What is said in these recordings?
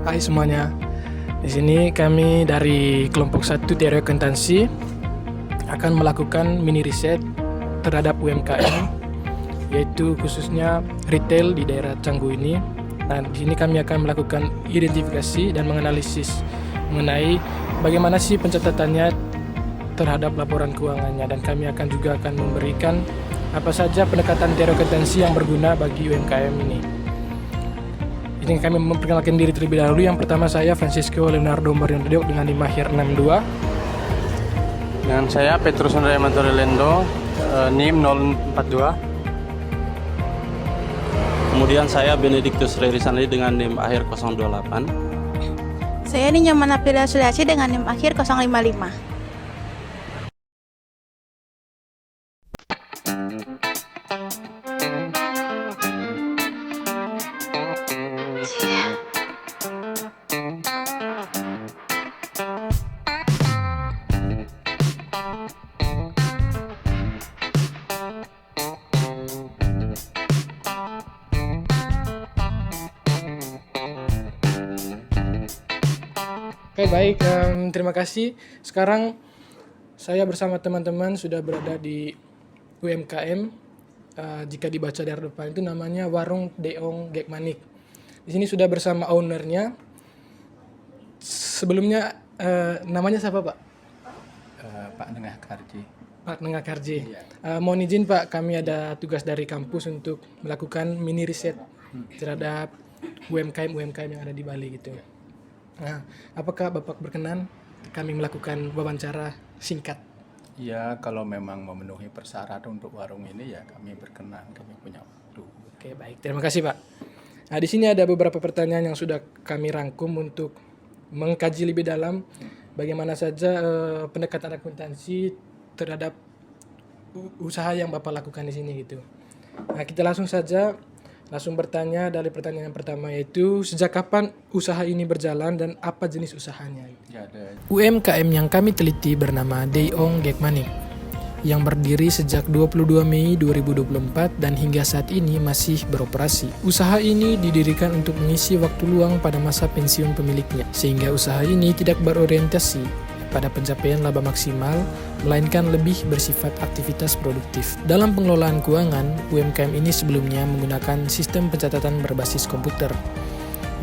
Hai semuanya. Di sini kami dari kelompok 1 teori akuntansi akan melakukan mini riset terhadap UMKM, yaitu khususnya retail di daerah Canggu ini. Nah, di sini kami akan melakukan identifikasi dan menganalisis mengenai bagaimana sih pencatatannya terhadap laporan keuangannya, dan kami juga akan memberikan apa saja pendekatan teori akuntansi yang berguna bagi UMKM ini. Ini kami memperkenalkan diri terlebih dahulu. Yang pertama saya Francisco Leonardo Mariano dengan NIM akhir 62. Dengan saya Petrus Andrea Mantorelendo, NIM 042. Kemudian saya Benedictus Rerisanli dengan NIM akhir 028. Saya Nyaman April Suliasi dengan NIM akhir 055. Oke, baik, terima kasih. Sekarang saya bersama teman-teman sudah berada di UMKM. Jika dibaca dari depan itu namanya Warung Deong Gekmanik. Di sini sudah bersama ownernya. Sebelumnya namanya siapa, Pak? Pak Nengah Karji. Pak Nengah Karji. Iya. Mohon izin Pak, kami ada tugas dari kampus untuk melakukan mini riset terhadap UMKM yang ada di Bali gitu. Nah, apakah Bapak berkenan kami melakukan wawancara singkat? Ya, kalau memang memenuhi persyaratan untuk warung ini ya kami berkenan, kami punya waktu. Oke, baik. Terima kasih, Pak. Nah, di sini ada beberapa pertanyaan yang sudah kami rangkum untuk mengkaji lebih dalam bagaimana saja pendekatan akuntansi terhadap usaha yang Bapak lakukan di sini gitu. Nah, kita langsung bertanya dari pertanyaan yang pertama, yaitu sejak kapan usaha ini berjalan dan apa jenis usahanya? Ya, ada. UMKM yang kami teliti bernama Deong Gekmanik yang berdiri sejak 22 Mei 2024 dan hingga saat ini masih beroperasi. Usaha ini didirikan untuk mengisi waktu luang pada masa pensiun pemiliknya, sehingga usaha ini tidak berorientasi pada pencapaian laba maksimal, melainkan lebih bersifat aktivitas produktif. Dalam pengelolaan keuangan, UMKM ini sebelumnya menggunakan sistem pencatatan berbasis komputer.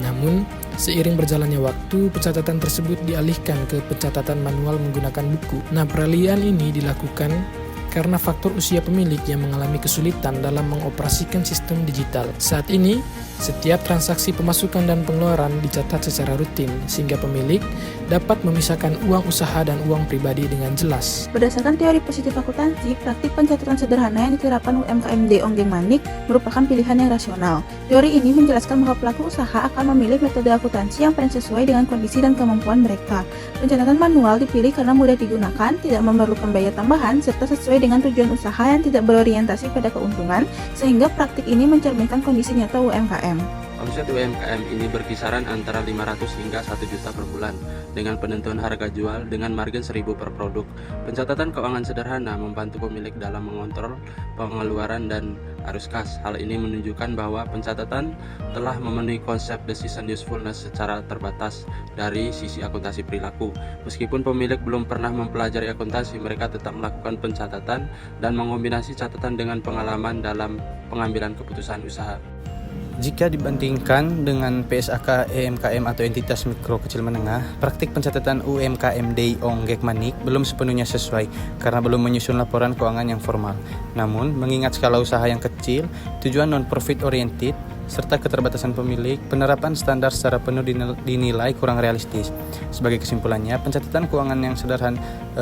Namun, seiring berjalannya waktu, pencatatan tersebut dialihkan ke pencatatan manual menggunakan buku. Nah, peralihan ini dilakukan karena faktor usia pemilik yang mengalami kesulitan dalam mengoperasikan sistem digital. Saat ini, setiap transaksi pemasukan dan pengeluaran dicatat secara rutin, sehingga pemilik dapat memisahkan uang usaha dan uang pribadi dengan jelas. Berdasarkan teori positif akuntansi, praktik pencatatan sederhana yang diterapkan UMKM Deong Gekmanik merupakan pilihan yang rasional. Teori ini menjelaskan bahwa pelaku usaha akan memilih metode akuntansi yang paling sesuai dengan kondisi dan kemampuan mereka. Pencatatan manual dipilih karena mudah digunakan, tidak memerlukan biaya tambahan, serta sesuai dengan tujuan usaha yang tidak berorientasi pada keuntungan, sehingga praktik ini mencerminkan kondisi nyata UMKM. Omset UMKM ini berkisaran antara 500 hingga 1 juta per bulan dengan penentuan harga jual dengan margin 1000 per produk. Pencatatan keuangan sederhana membantu pemilik dalam mengontrol pengeluaran dan arus kas. Hal ini menunjukkan bahwa pencatatan telah memenuhi konsep decision usefulness secara terbatas dari sisi akuntansi perilaku. Meskipun pemilik belum pernah mempelajari akuntansi, mereka tetap melakukan pencatatan dan mengombinasi catatan dengan pengalaman dalam pengambilan keputusan usaha. Jika dibandingkan dengan PSAK EMKM atau entitas mikro kecil menengah, praktik pencatatan UMKM Deong Gekmanik belum sepenuhnya sesuai karena belum menyusun laporan keuangan yang formal. Namun, mengingat skala usaha yang kecil, tujuan non-profit oriented, serta keterbatasan pemilik, penerapan standar secara penuh dinilai kurang realistis. Sebagai kesimpulannya, pencatatan keuangan yang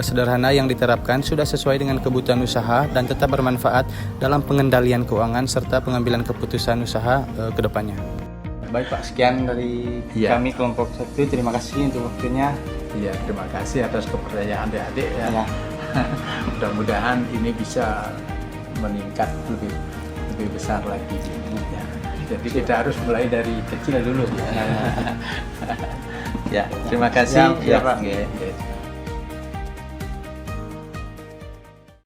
sederhana yang diterapkan sudah sesuai dengan kebutuhan usaha dan tetap bermanfaat dalam pengendalian keuangan serta pengambilan keputusan usaha ke depannya. Baik Pak, sekian dari kami kelompok 1. Terima kasih untuk waktunya. Iya, terima kasih atas kepercayaan adik-adik ya. Mudah-mudahan ini bisa meningkat lebih besar lagi. Ya. Jadi kita harus mulai dari kecil dulu. Ya, terima kasih. Ya, Pak. Pak.